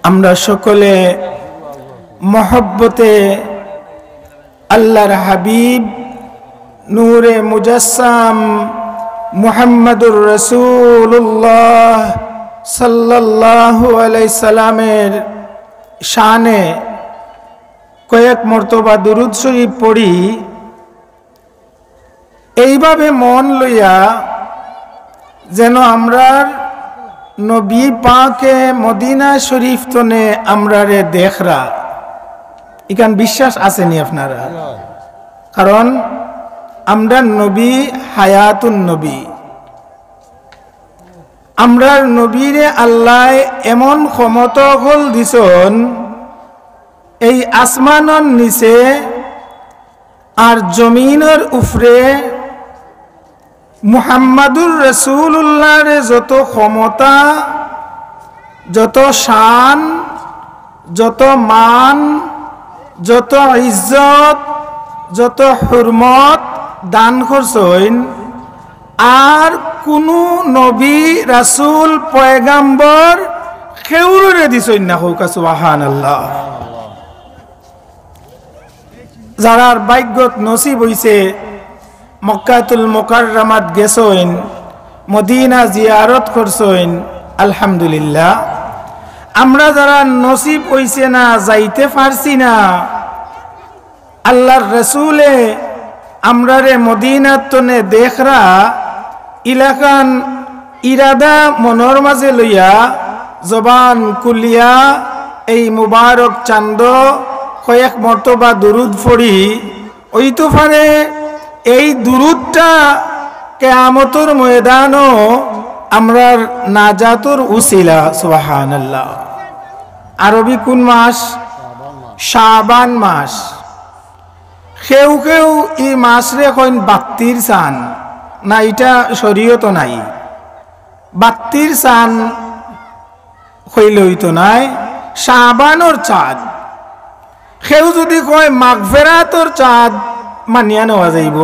আমরা সকলে মহব্বতে আল্লাহর হাবিব নূরে মুজাসসাম মুহাম্মদুর রাসূলুল্লাহ সাল্লাল্লাহু আলাইহি সাল্লামের শানে কয়েক মর্তবা দুরূদ শরীফ পড়ি। এইভাবে মন লইয়া যেন আমরার নবী পাকে মদিনা শরীফ তনে আমরারে দেখরা, ইখান বিশ্বাস আসেনি আপনারা? কারণ আমরা নবী হায়াতুন নবী, আমরার নবীরে আল্লাহ এমন ক্ষমতা হল দিছন এই আসমানর নিচে আর জমিনের উপরে মুহাম্মাদুর রাসূলুল্লাহর যত ক্ষমতা, যত শান, যত মান, যত ইজ্জত, যত হুরমত দান করছেন, আর কোনো নবী রাসূল পয়গাম্বর কেউরে দিছেন না। হোক সুবহানাল্লাহ। যারার ভাগ্যত নসিব হইছে মক্কাতুল মুকাররমাত গেছেন, মদিনা জিয়ারত করছেন, আলহামদুলিল্লাহ। আমরা যারা নসিব হইছে না, যাইতে পারছি না, আল্লাহর রাসূলে আমরারে মদিনাত তনে দেখরা ইলাকান ইরাদা মনের মাঝে লইয়া জবান কুলিয়া এই মুবারক চান্দ কয়েক মর্তবা দুরুদ পড়ি। ওইতো পারে এই দুরুদটা কিয়ামতের ময়দানও আমরার নাজাতুর উসিলা। সুবহানাল্লাহ। আরবি কোন মাস? শাবান মাস। কেউ কেউ এই মাসরে কইন বাত্তির চান না, এটা শরীয়ত নাই। বাত্তির চান হইলে হইতো নাই, শাবানোর চাঁদ। কেউ যদি কয় মাগফিরাতর চাঁদ মানিয়া নেওয়া যাইব,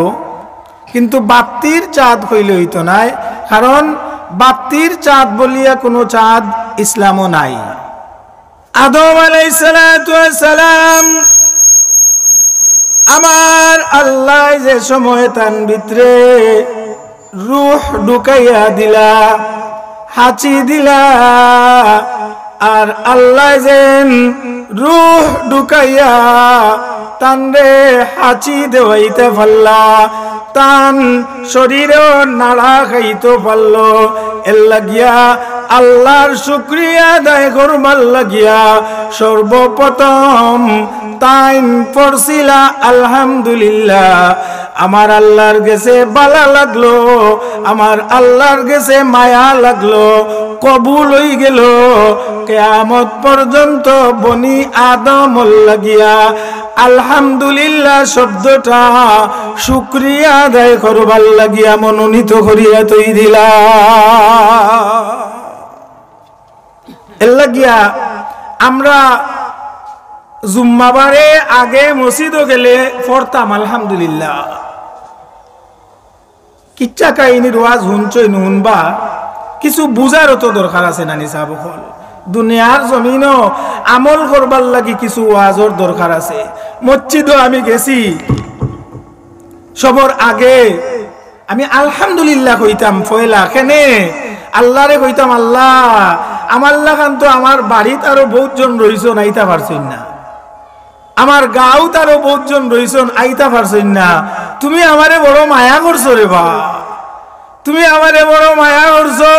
কিন্তু বাত্তির চাঁদ হইলে হইতো নাই, কারণ বাত্তির চাঁদ বলিয়া কোনো চাঁদ ইসলামও নাই। আদম আলাইহিস সালাতু ওয়াস সালাম আমার আল্লাহ যে সময় তান ভিতরে রূহ ঢুকাইয়া দিলা, হাঁচি দিলা, আর আল্লাহ যেন রূহ ঢুকাইয়া তানরে হাঁচি দেওয়াইতে পারলা, তান শরীরেও নাড়া খাইতে পারল, এর লাগিয়া আল্লাহর শুকরিয়া আদায় করবার লাগিয়া সর্বপ্রথম তাইন পড়ছিলা আলহামদুলিল্লাহ। আমার আল্লাহর গেছে বালা লাগলো, আমার আল্লাহর গেছে মায়া লাগলো, কবুল হই গেল। কিয়ামত পর্যন্ত বনি আদম লাগিয়া আলহামদুলিল্লাহ শব্দটা শুকরিয়া আদায় করবার লাগিয়া মনোনীত করিয়া তৈ দিলা। এর লাগিয়া আমরা জুম্মাবারে আগে মসজিদও গেলে পড়তাম আলহামদুলিল্লাহ। কিচ্ছা কাহিনীর ওয়াজ শুনছই নুনবা, কিছু বুঝারও তো দরকার আছে না নিসাব হল। দুনিয়ার জমিনও আমল করবার লাগি কিছু ওয়াজর দরকার আছে। মসজিদও আমি গেছি, সবর আগে আমি আলহামদুলিল্লাহ কইতাম ফয়লা কেনে আল্লাহরে কইতাম, আল্লাহ আমার লাগান তো আমার বাড়িতে আরো বহুত জন রইছন, আইতা পারছেন না, আমার গাঁওত আরো বহুত জন রইছন, আইতা পারছেন না, তুমি আমারে বড় মায়া করছো রে বা, তুমি আমারে বড় মায়া করছো,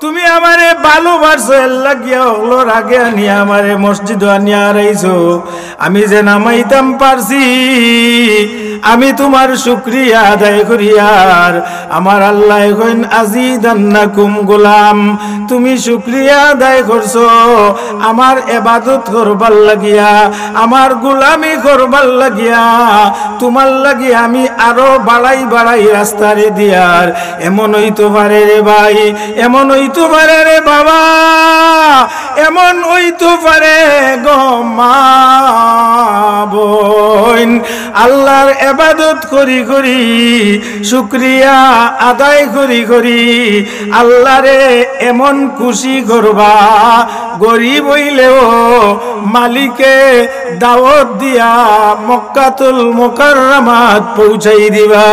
তুমি আমারে ভালোবাসছো, এর লাগিয়া হলোর আগে আনিয়া আমারে মসজিদ আনিয়া রাইছো। আমি যে নামাইতাম পারছি, আমি তোমার শুকরিয়া আদায় করিয়ার আমার আল্লাহ কইন আজিদান্নাকুম গোলাম, তুমি শুকরিয়া আদায় করছো আমার ইবাদত করবার লাগিয়া, আমার গোলামি করবার লাগিয়া, তোমার লাগিয়া আমি আরো বাড়াই বাড়াই রাস্তারে দিয়ার। এমন হইতে পারে রে ভাই, এমন হইতে পারে রে বাবা, এমন হইতে পারে গো মা বোন, আল্লাহর ইবাদত করি করি, শুকরিয়া আদায় করি করি আল্লাহরে এমন খুশি করবা, গরিব হইলেও মালিকে দাওয়াত দিয়া মক্কাতুল মুকাররমাত পৌঁছাই দিবা।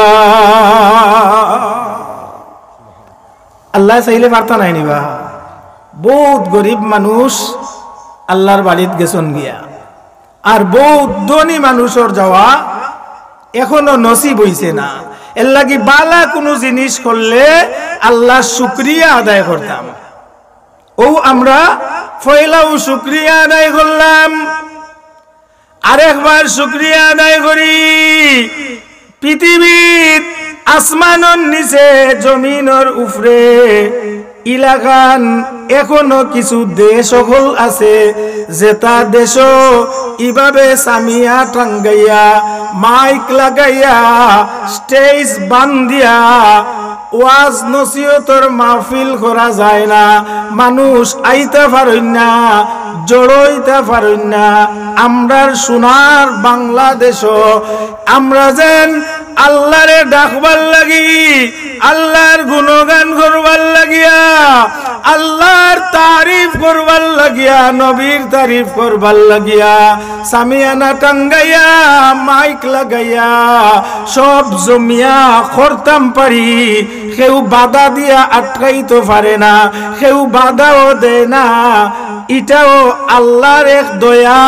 আল্লাহ চাইলে পারতা নাই নিবা। বহুত গরিব মানুষ আল্লাহর বাড়িত গেছন গিয়া, আর বহুত ধনী মানুষের যাওয়া এখনো নসিব হইছে না। এর লাগি বালা কোনো জিনিস করলে আল্লাহ শুকরিয়া আদায় করতাম। ও আমরা পয়লাও শুকরিয়া আদায় করলাম, আরেকবার শুকরিয়া আদায় করি। পৃথিবীর আসমানের নিচে জমিনের উপরে ইলাকান এখনো কিছু দেশ সকল আছে, যেটা দেশ ইভাবে সামিয়া টাঙ্গাইয়া মাইক লাগাইয়া স্টেজ বান্ধিয়া ওয়াজ নসিহতর মাহফিল করা যায় না, মানুষ আইতে পারেন না, জড়ইতে পারেন না। আমরার সোনার বাংলাদেশ আমরা যেন আল্লাহরে ডাকবার লাগি, আল্লাহর গুণগান করবার লাগিয়া, আল্লাহর তারিফ করবার লাগিয়া, নবীর তারিফ করবার লাগিয়া সামিয়ানা টাঙ্গাইয়া মাইক লাগাইয়া সব জমিয়া করতাম পারি, কেউ বাধা দিয়া আটকাইতে পারে না, কেউ বাধাও দেয় না। এটাও আল্লাহর এক দয়া।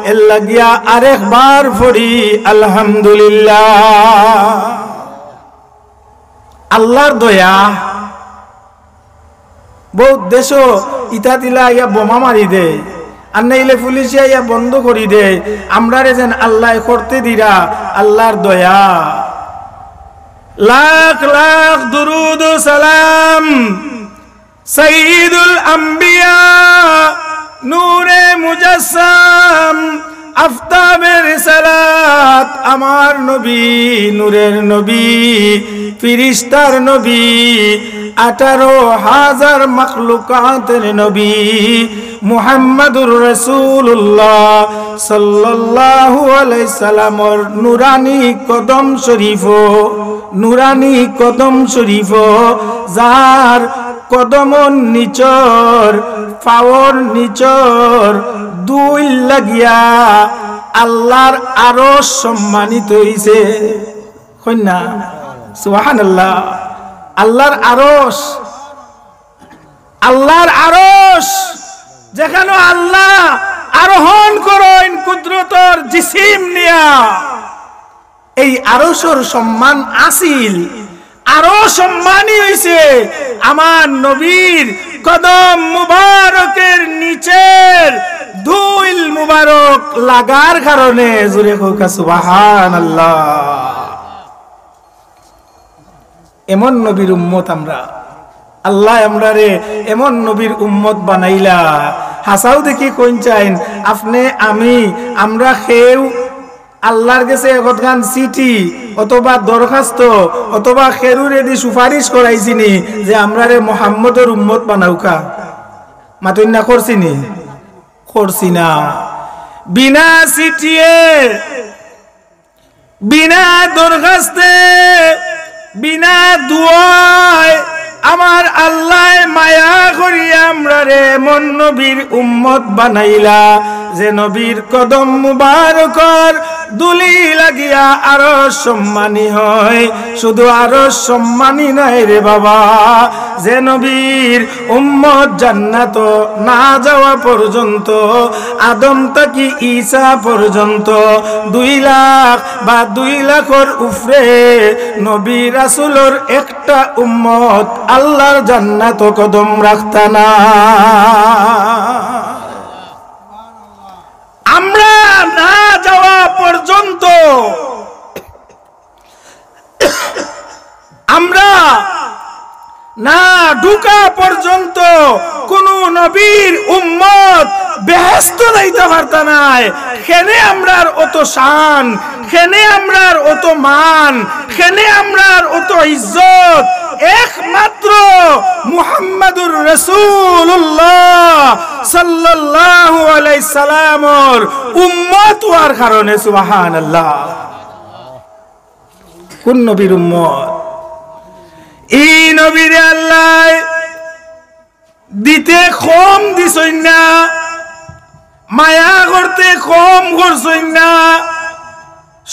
এর লাগিয়া আরেকবার পড়ি আলহামদুলিল্লাহ। আল্লাহর দয়া। বহুত দেশ ইটা দিলা ইয়া বোমা মারি দে, আর নাইলে পুলিশ ইয়া বন্ধ করি দে, আমরা যেন আল্লাহ করতে দিরা। আল্লাহর দয়া। লাখ লাখ দুরুদ ও সালাম সাইয়্যিদুল আম্বিয়া নূরে মুজাসসাম আফতাবে রিসালাত আমার নবী, নূরের নবী, ফিরিস্তার নবী, 18,000 মাখলুকাতের নবী মুহাম্মাদুর রাসূলুল্লাহ সাল্লাল্লাহু আলাইহি সাল্লামর নুরানি কদম শরীফ, নুরানি কদম শরীফ, যার কদমন নিচর পাওয়ার নিচর দুই লাগিয়া আল্লাহর আরো সম্মানিত হইছে। কন্যা সুবহানাল্লাহ। আল্লাহর আরশ, আল্লাহর আরশ যেখানে আল্লাহ আরোহণ করেন কুদরতর জিসিম নিয়া, এই আরশের সম্মান আসিল, আরো সম্মানী হইছে আমার নবীর কদম মুবারকের নিচের ধুইল মুবারক লাগার কারণে। জোরে হোক সুবহানাল্লাহ। এমন নবীর উম্মত আমরা, আল্লাহ আমরা রে এমন নবীর উম্মত বানাইলা। হাসাও দেখি কোন চাইন আপনি আমি আমরা খেউ আল্লাহর কাছে একখান চিঠি অথবা দরখাস্ত অথবা খেরুরে দি সুপারিশ করাইছিনি যে আমরা রে মুহাম্মদের উম্মত বানাউকা? মাতুন না করছিনি? করছি না। বিনা চিঠিয়ে, বিনা দরখাস্তে, বিনা দুয়ায় আমার আল্লাহ মায়া করিয়া আমরা রে এমন নবীর উম্মত বানাইলা যে নবীর কদম মুবারকর দুলি লাগিয়া আরো সম্মানী হয়। শুধু আরো সম্মানী নাই রে বাবা, যে নবীর উম্মত জান্নাত না যাওয়া পর্যন্ত, আদম থেকে ঈসা পর্যন্ত 2 লাখ বা 2 লাখের উপরে নবী রাসূলের একটা উম্মত আল্লাহর জান্নাত কদম রাখতা না। আমরা না যাওয়া পর্যন্ত, আমরা না ঢুকা পর্যন্ত কোন নবীর উম্মত বেহেশত যাইতে পারতা নাই। খেনে আমরার অত শান, খেনে আমরার অত মান, খেনে আমরার অত ইজ্জত একমাত্র মুহাম্মাদুর রাসূলুল্লাহ সাল্লাল্লাহু আলাইহি সাল্লামর উম্মত হওয়ার কারণে সুবহানাল্লাহ। কোন নবীর উম্মত? এই নবীরে আল্লাহ দিতে কম দিছই না, মায়া করতে কম করছই না,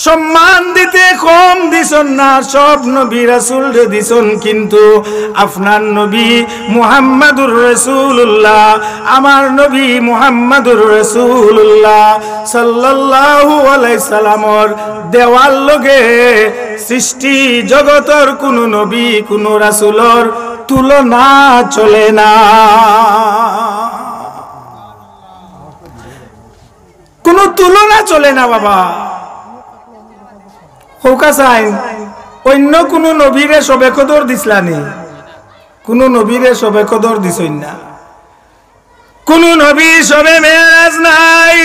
সম্মান দিতে কম দিছন না। সব নবী রাসূল রে দিছন, কিন্তু আপনার নবী মুহাম্মাদুর রাসূলুল্লাহ, আমার নবী মুহাম্মাদুর রাসূলুল্লাহ সাল্লাল্লাহু আলাইহি সাল্লামর দেওয়ার লগে সৃষ্টি জগতের কোন নবী কোন রাসূলর তুলনা চলে না, কোন তুলনা চলে না বাবা। অন্য কোন নবীরে সবে কদর দিসলানি, কোন নবীরে সবে কদর দিছই না, কোন নবী সবে মেরাজ নাই,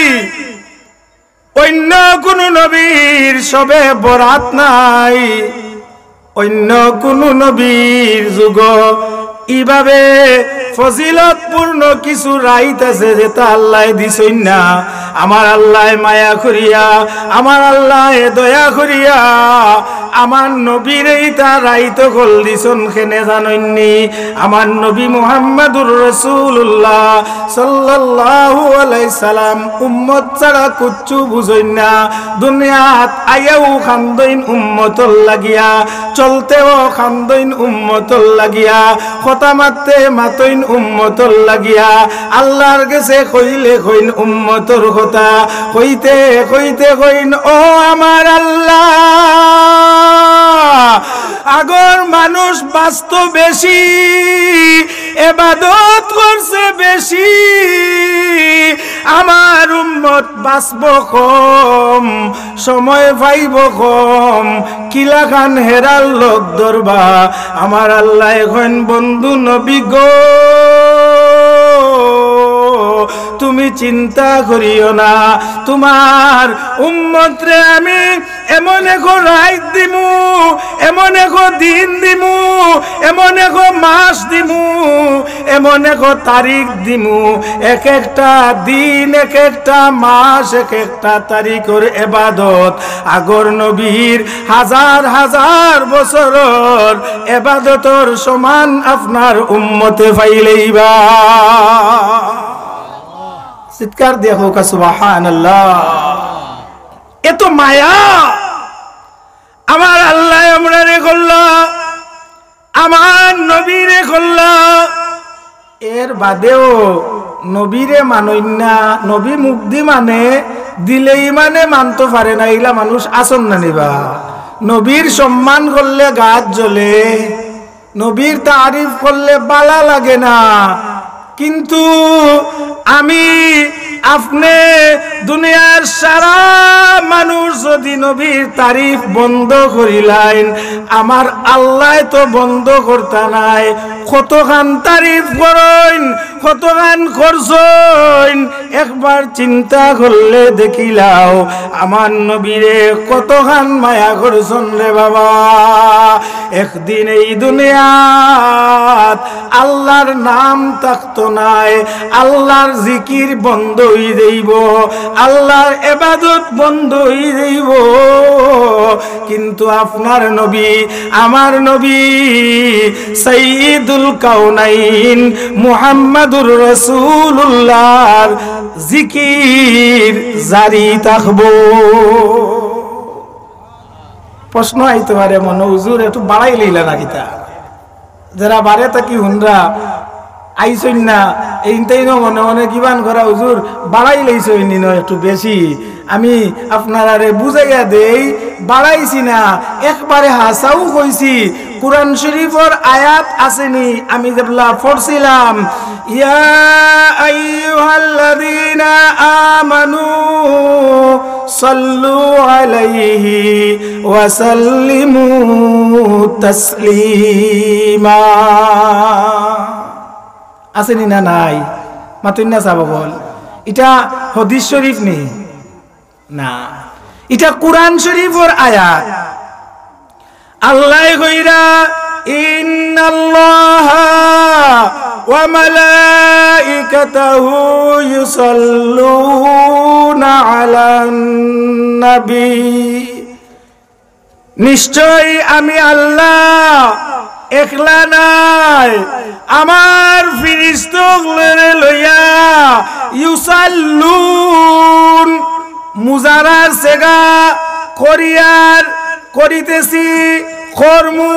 অন্য কোন নবীর সবে বরাত নাই, অন্য কোন নবীর যুগ এইভাবে ফজিলতপূর্ণ কিছু রাইত আছে যেটা আল্লাহ দিছই না। আমার আল্লাহ মায়া করিয়া, আমার আল্লাহ দয়া করিয়া আমার নবীর এইটা রাইত কল দিছন কেনে জানইনি। আমার নবী মুহাম্মাদুর রাসূলুল্লাহ সাল্লাল্লাহু আলাইহি সাল্লাম উম্মত ছাড়া কিচ্ছু বুঝইন না। দুনিয়াত আয়াও খান্দইন উম্মতর লাগিয়া, চলতেও খান্দইন উম্মতর লাগিয়া, কথা মারতে মাতইন উম্মতর লাগিয়া, আল্লাহর কাছে কইলে কইন উম্মতর কথা, কইতে কইতে কইন ও আমার আল্লাহ, আগর মানুষ বাঁচত বেশি, ইবাদত করছে বেশি, আমার উম্মত বাঁচব কম, সময় পাইব কম, কিলা খান হেরাল লোক দরবা। আমার আল্লাহ এখন বন্ধু নবী গো, তুমি চিন্তা করিও না, তোমার উম্মত রে আমি এমন এক রাত দিমু, এমন এক দিন দিমু, এমন এক মাস দিমু, এমন এক তারিখ দিমু, এক একটা দিন, এক একটা মাস, এক একটা তারিখের ইবাদত আগর নবীর হাজার হাজার বছরের ইবাদতর সমান আপনার উম্মতে পাইলেইবা। চিৎকার দিয়ে হোক সুবহানাল্লাহ। এত মায়া আমার আল্লাহ আমরারে করলা, আমার নবীরে করলা, এর বাদেও নবীরে মানই না। নবী মুক্তি মানে দিলেই মানে মানতে পারে না, এগুলা মানুষ আসন না নিবা। নবীর সম্মান করলে গাছ জ্বলে, নবীর তারিফ করলে বালা লাগে না, কিন্তু আমি আপনি দুনিয়ার সারা মানুষ যদি নবীর তারিফ বন্ধ করিলেন, আমার আল্লাহ তো বন্ধ করতে নাই। কতখান তারিফ করেন, কতখান করছেন, একবার চিন্তা করলে দেখিলাও আমার নবীরে কতখান মায়া করছেন রে বাবা। একদিন এই দুনিয়াত আল্লাহর নাম থাকতো নাই, আল্লাহর জিকির বন্ধ হয়ে যাইব, আল্লাহর ইবাদত বন্ধ হয়ে যাইব, কিন্তু আপনার নবী, আমার নবী সাইয়্যিদুল কাউনাইন মুহাম্মাদুর রাসূলুল্লাহর জিকির জারি থাকবো। প্রশ্ন আইতে পারে মনে, হুজুর একটু বাড়াই লইলা না কিতা, যারা বাড়ে থাকি হুনরা আইসইন না, এইটাই মনে মনে কিবান করা হুজুর বাড়াই লইছইনি ন একটু বেশি। আমি আপনারা বুঝাইয়া দেই, বাড়াইছি না, একবারে হাসাও কইছি। কুরআন শরীফের আয়াত আসেনি, আমি যেগুলা পড়ছিলাম, ইয়া আইয়ুহাল্লাযীনা আমানু সাল্লু আলাইহি ওয়া সাল্লিমু তাসলিমা। আসেনি না নাই? মাতুন না চাব বল, এটা হাদিস শরীফ নেই না, এটা কুরআন শরীফের আয়াত। আল্লাহ কইরা ইন্নাল্লাহা ওয়া মালাইকাতাহু ইউসাল্লুনা আলান নবী নিশ্চয় আমি আল্লাহ একলা নাই আমার ফেরেশতাগুলোরে লইয়া ইউসাল্লুন মুজারার সেগা করিতেছি কর্মু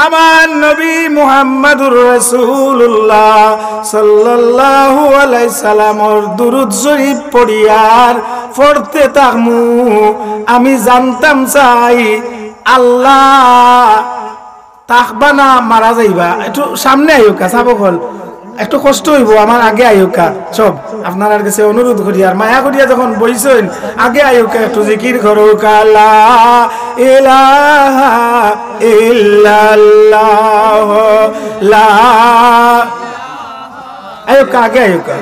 আমার নবী মুহাম্মদুর রাসূলুল্লাহ সাল্লাল্লাহু আলাইহি সাল্লামর দুরূদ শরীফ পড়িয়ার পড়তে থাকমু আমি জানতাম চাই আল্লাহ তাকবা না মারা যাইবা একটু সামনে আইওকা সাবকল একটু কষ্ট হইব আমার আগে আইওকা সব আপনার কাছে অনুরোধ করি আর মায়া করিয়া যখন বইছেন আগে আইওকা একটু জিকির করো লা ইলাহা ইল্লাল্লাহ লা আইওকা আগে আইওকা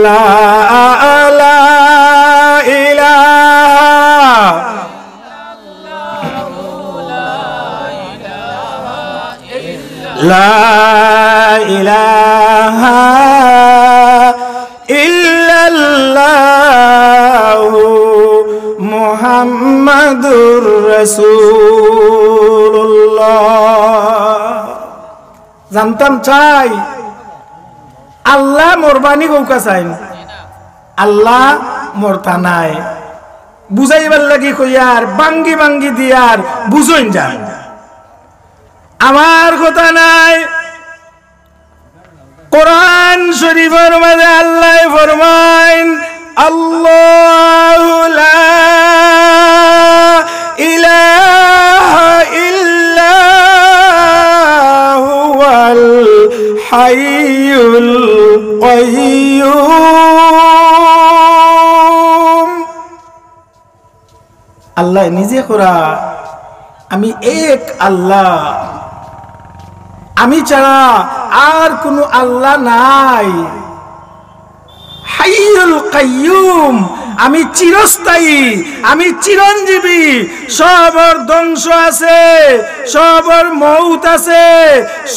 লা ইলাহা লা ইলাহা ইল্লাল্লাহ মুহাম্মাদুর রাসূলুল্লাহ জানতাম চাই আল্লাহ মোরবানি কৌকা চাই আল্লাহ মরতা নাই বুঝাইবার লাগি কইয়ার বাঙ্গি বাঙ্গি দিয়ার বুঝইন যান আমার কথা নাই কোরআন শরীফের মধ্যে আল্লাহ ফরমায় আল্লাহু লা ইলাহা ইল্লা হুয়াল হাইয়ুল কাইয়্যুম আল্লাহ নিজে করা আমি এক আল্লাহ আমি ছাড়া আর কোনো আল্লাহ নাই হাইয়ুল কাইয়্যুম আমি চিরস্থায়ী আমি চিরঞ্জীবী সবর ধ্বংস আছে সবর মউত আছে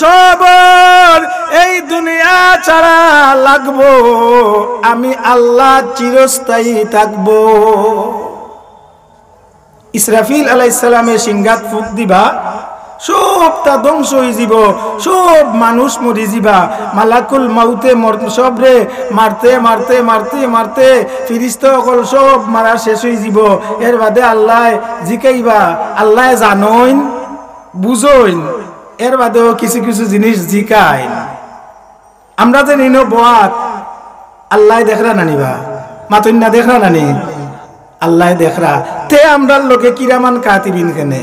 সবর এই দুনিয়া ছাড়া লাগবো আমি আল্লাহ চিরস্থায়ী থাকবো ইসরাফিল আলাইহিস সালামের সিংহাত ফুক দিবা সবটা ধ্বংস হয়ে যাব সব মানুষ মরি যাবা মালাকুল মাউতে সবরে মারতে মারতে মারতে মারতে ফিরিস্তা সকল সব মারা শেষ হয়ে যাব এর বাদে আল্লাহ জিকাইবা আল্লাহ জানইন বুঝইন এর বাদেও কিছু কিছু জিনিস জিকাইন আমরা যে নিনো বাত আল্লাহ দেখরা নানিবা মাতুন না দেখরা নানি আল্লাহ দেখরা তে আমরা লোকে কিরামান কাতিবিন কেনে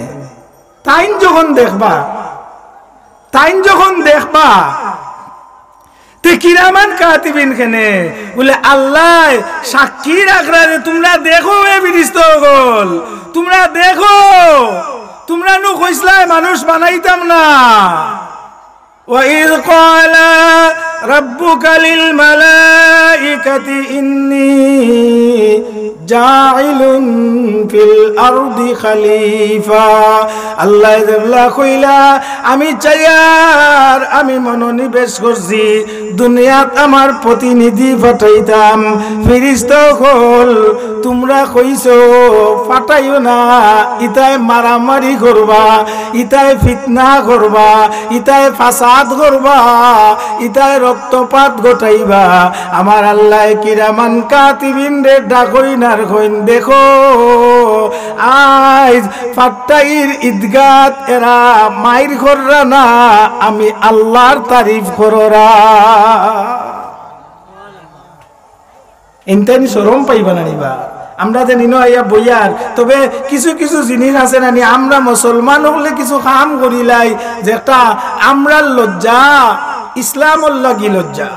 তাইন যখন দেখবা তে কিরামান কাতিবিন কেনে বলে আল্লাহ সাক্ষী রাখরা যে তোমরা দেখো এ ফেরেশতা হল তোমরা দেখো তোমরা নু কইছলাই মানুষ বানাইতাম না وَإِذْ قَالَ رَبُّكَ لِلْمَلَائِكَةِ إِنِّي جَاعِلٌ فِي الْأَرْضِ خَلِيفَةً আল্লাহ দেবলা কইলা আমি চাইয়ার আমি মনোনিবেশ করছি দুনিয়াত আমার প্রতিনিধি পাঠাইতাম ফেরেশতা হল তোমরা কইছো পাঠাইও না ইতায় মারামারি করবা ইতায় ফিতনা করবা ইতায় ফাসাদ করবা ইতায় রক্তপাত ঘটাইবা আমার আল্লাহ কিরামান কাতিবিন রে ডাকইনার কইন দেখো আজ ফাটাইর ঈদগাত এরা মাইর কররা না আমি আল্লাহর তারিফ কররা ইনতানি শরম পাইবা না নিবা আমরা যে নিনো আইয়া বইয়ার তবে কিছু কিছু জিনিস আছে না নি আমরা মুসলমান হলে কিছু কাম করিলাই যেটা আমরা লজ্জা ইসলামর লাগি লজ্জা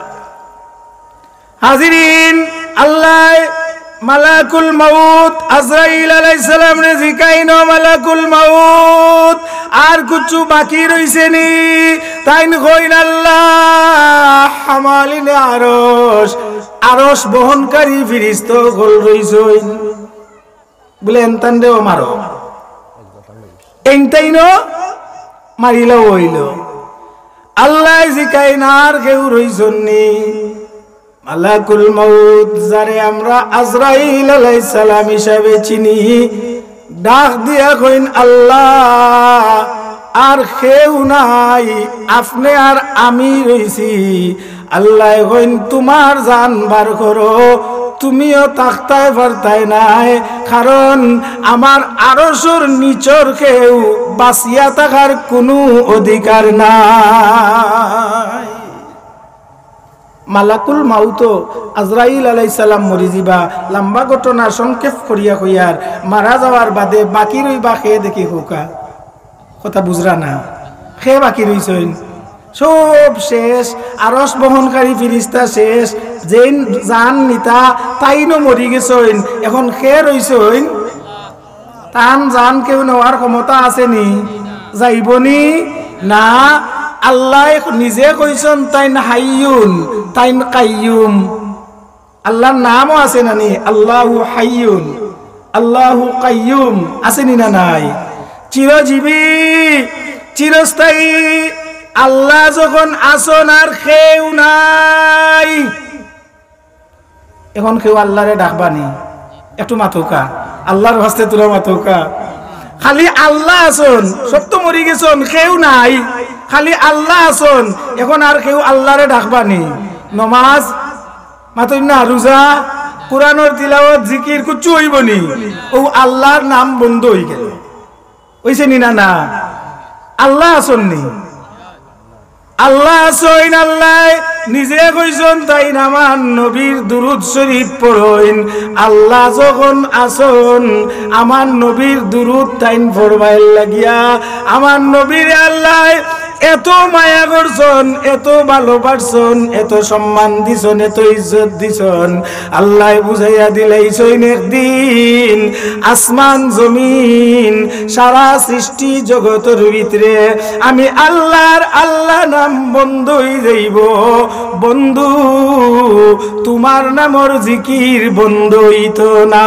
হাজিরিন আল্লাহ মালাকুল মাউত আজরাইল আলাইহিস সালাম রে জিকাইনো মালাকুল মাউত আর কিছু বাকি রইছে নি তাইন কইন আল্লাহ হামালিনে আরশ বহনকারী ফেরেশতা গল রইছইন বলে এনতান দেও মারো এনতাইনো মারিলেও হইল আল্লাহ জিকাইনার কেউ রইছন্নি মালাকুল মউত যারে আমরা আজরাইল আলাইহিস সালাম হিসাবে চিনি ডাক দিয়া কইন আল্লাহ আর কেউ নাই আপনি আর আমি রইছি আল্লাহ কইন তোমার জান বার করো তুমিও তাকতায় পারতাই নাই কারণ আমার আরশের নিচর কেউ বাঁচিয়া থাকার কোনো অধিকার নাই মালাকুল মাউত আজরাইল আলাইহিস সালাম মরি যাবা লম্বা ঘটনা সংক্ষেপ করিয়া কইয়ার মারা যাওয়ার বাদে বাকি রইবা খেয়ে দেখি হোকা কথা বুঝরা না খেয়ে বাকি রইছেন সব শেষ আরশ বহনকারী ফিরিস্তা শেষ যেন জান নিতা তাইনো মরি গেছেন এখন খেয়ে রইছেন তান জান কেউ নেওয়ার ক্ষমতা আসেনি যাইবনি না আল্লাহ নিজে কইছেন তাইন হাইয়ুন তাইন কাইয়ুম আল্লাহর নামও আছে নানি আল্লাহু হাইয়ুন আল্লাহু কাইয়ুম আসেনি না নাই চিরজীবী চিরস্থায়ী আল্লাহ যখন আসন আর কেউ নাই এখন কেউ আল্লাহরে ডাকবানি একটু মাথৌকা আল্লাহর হস্তে তুলো মাথৌকা খালি আল্লাহ আসন সব তো মরি গেছন কেউ নাই খালি আল্লাহ আসন এখন আর কেউ আল্লাহরে ডাকবানি নমাজ মাতই না রোজা কোরআনের তিলাওয়াত জিকির কিচ্ছু হইবনি ও আল্লাহর নাম বন্ধ হয়ে গেল হইছে নি না না আল্লাহ আসননি আল্লাহ আসইন আল্লাহ নিজে কইছেন তাই আমার নবীর দুরূদ শরীফ পড়ইন আল্লাহ যখন আসন আমার নবীর দুরূদ তাইন পড়বাইল লাগিয়া আমার নবীর আল্লাহ এত মায়া করছন এত ভালোবাসছন এত সম্মান দিছন এত ইজ্জত দিছন আল্লাহ বুঝাইয়া দিলাইছইন একদিন আসমান জমিন সারা সৃষ্টি জগতের ভিতরে আমি আল্লাহর আল্লাহ নাম বন্ধ হয়ে যাইব বন্ধু তোমার নামর জিকির বন্ধ হইত না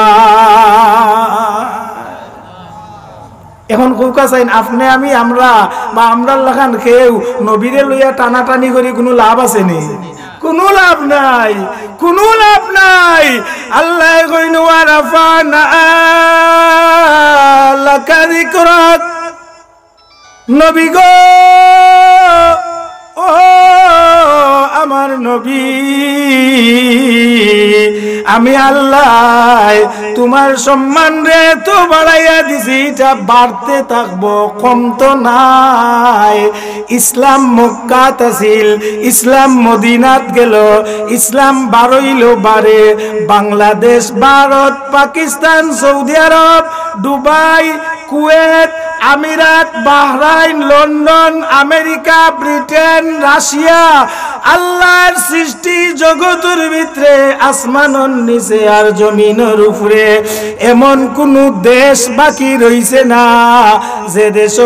এখন কৌকা চাইন আপনি আমি আমরা বা আমরা লাগান কেউ নবীরে লইয়া টানাটানি করি কোনো লাভ আছে নি কোনো লাভ নাই কোনো লাভ নাই আল্লাহ কইন ওয়া রাফানা লাকা যিকরাক নবী গো ও আমার নবী আমি আল্লাহ তোমার সম্মান রে তো বাড়াইয়া দিছি এটা বাড়তে থাকবো কম তো নাই ইসলাম মক্কাত আছিল ইসলাম মদিনাত গেল ইসলাম বাড়ইল বাড়ে বাংলাদেশ ভারত পাকিস্তান সৌদি আরব দুবাই কুয়েত আমিরাত Bahrain London America Britain Russia আল্লাহর সৃষ্টি জগতের ভিতরে আসমানের নিচে আর জমিনের উপরে এমন কোন দেশ বাকি রইছে না যে দেশ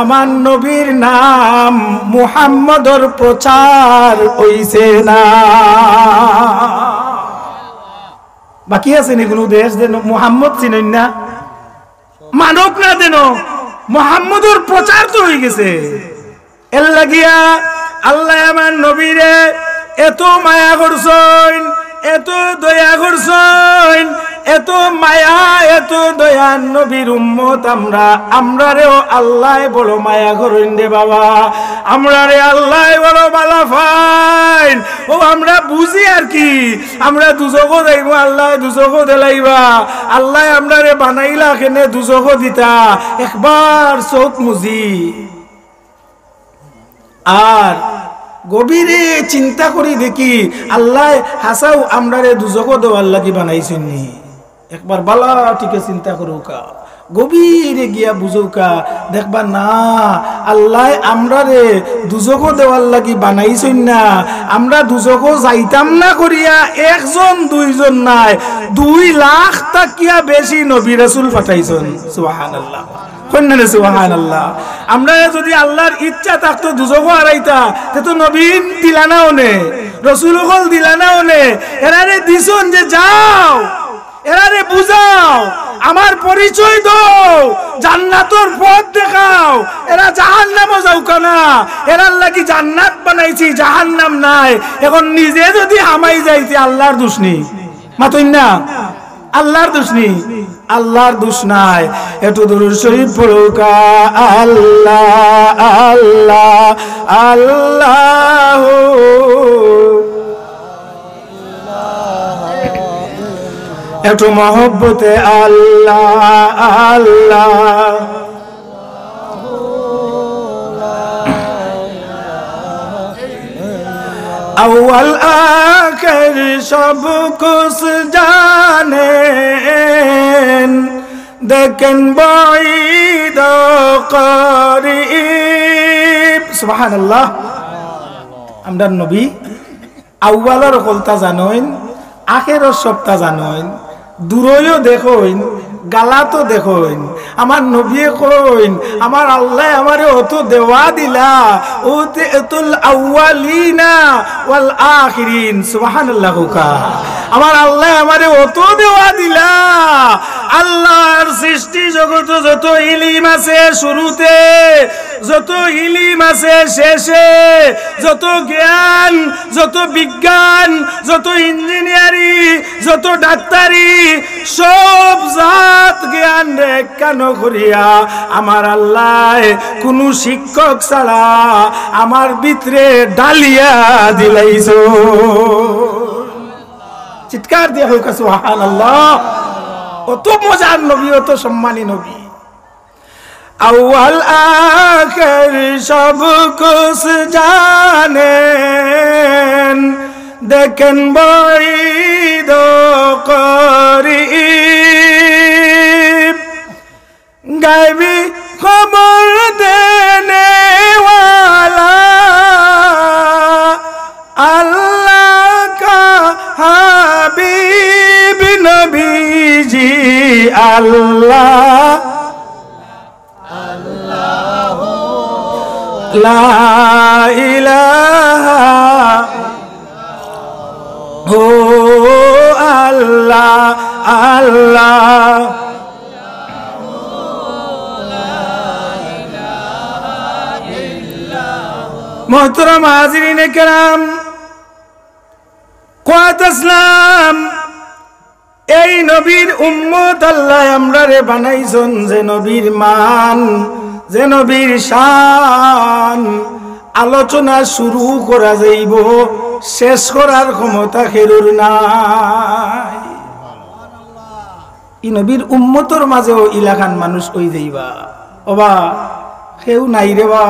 আমার নবীর নাম মুহাম্মদর প্রচার হইছে না বাকি আছে নি কোন দেশ যে মুহাম্মদ চিনেন না মানব না দেন মুহাম্মদুর প্রচার তো হয়ে গেছে এর লাগিয়া আল্লাহ আমার নবীরে এত মায়া করছেন এত দয়া করছেন এত মায়া এত দয়া নবীর উম্মত আমরারেও আল্লাহ বড় মায়া করেন রে বাবা আমরারে আল্লাহ বড় বালা ফাইন ও আমরা বুঝি আর কি আমরা দুজকো যাইব আল্লাহ দুজকো দেলাইবা আল্লাহ আমরারে বানাইলা কেনে দুজকো দিতা একবার চোখ মুজি আর গভীরে চিন্তা করি দেখি আল্লাহ হাসাও আমরারে দুজকো দেওয়ার লাগি বানাইছেন নি একবার বালা ঠিক চিন্তা করুকা গভীরে গিয়া বুঝুকা দেখবা না আল্লাহ আমরারে দুজকো দেওয়ার লাগি বানাইছেন না আমরা দুজকো যাইতাম না করিয়া একজন দুইজন নাই 2 লাখ টাকিয়া বেশি নবী রাসূল পাঠাইছেন সুবহানাল্লাহ কন্যারে সুবহানাল্লাহ আমরা যদি আল্লাহর ইচ্ছা থাকতো দুজকো হারাইতা তো নবীন দিলানাও নে রাসূল হল দিলানাও নে এরারে দিছন যে যাও এরারে বুঝাও, আমার পরিচয় দাও, জান্নাতের পথ দেখাও। এরা জাহান্নামে যাও কেনা, এরার লাগি জান্নাত বানাইছি, জাহান্নাম নাই। এখন নিজে যদি হামাই যাইতে আল্লাহর দোষ নেই, মাতই না, আল্লাহর দোষ নেই, আল্লাহর দোষ নাই। একটু দুরূদ শরীফ পড়ুকা। আল্লাহ আল্লাহ আল্লাহ, একটু মহব্বতে আল্লাহ আল্লাহ। अव्वल आखिर सब कुछ जानेन, देखें बाईद करीब। सुबहानाल्लाह। আমরা নবী আউয়ালের কলতা জানোইন, আখেরের সবটা জানোইন, দূরইও দেখোইন, গালাতো দেখোইন। আমার নবী কইন, আমার আল্লাহ আমারে অত দেওয়া দিলা, উতিতুল আউয়ালিনা ওয়াল আখিরিন। সুবহানাল্লাহ। আমার আল্লাহ আমারে অত দেওয়া দিলা। আল্লাহর সৃষ্টি জগত যত ইলম আছে শুরুতে, যত ইলম আছে শেষে, যত জ্ঞান, যত বিজ্ঞান, যত ইঞ্জিনিয়ারি, যত ডাক্তারি, সব জাত জ্ঞান কেন করিয়া আমার আল্লাহ কোন শিক্ষক ছাড়া আমার ভিতরে ডালিয়া দিলাইছো। চিৎকার দিয়ে হোক সুবহানাল্লাহ। কত মজার নবী, কত সম্মানী নবী। अव्वल आखिर सब कुछ जानेन, देखें बाईद करीब। गायबी खबर देने वाला अल्लाह का हबीब नबी जी। अल्लाह লা ইলাহা ও আল্লাহ আল্লাহ। মোহতরম হাজিরিনে কেরাম, কোয়াত ইসলাম, এই নবীর উম্মত আল্লাহ আমরারে বানাইছেন যে নবীর মান, যে নবীর শান আলোচনা শুরু করা যাইব, শেষ করার ক্ষমতা কেউর নাই। এই নবীর উম্মতর মাঝেও ইলাকান মানুষ ওই যাইবা, ওবা কেউ নাই রে বা।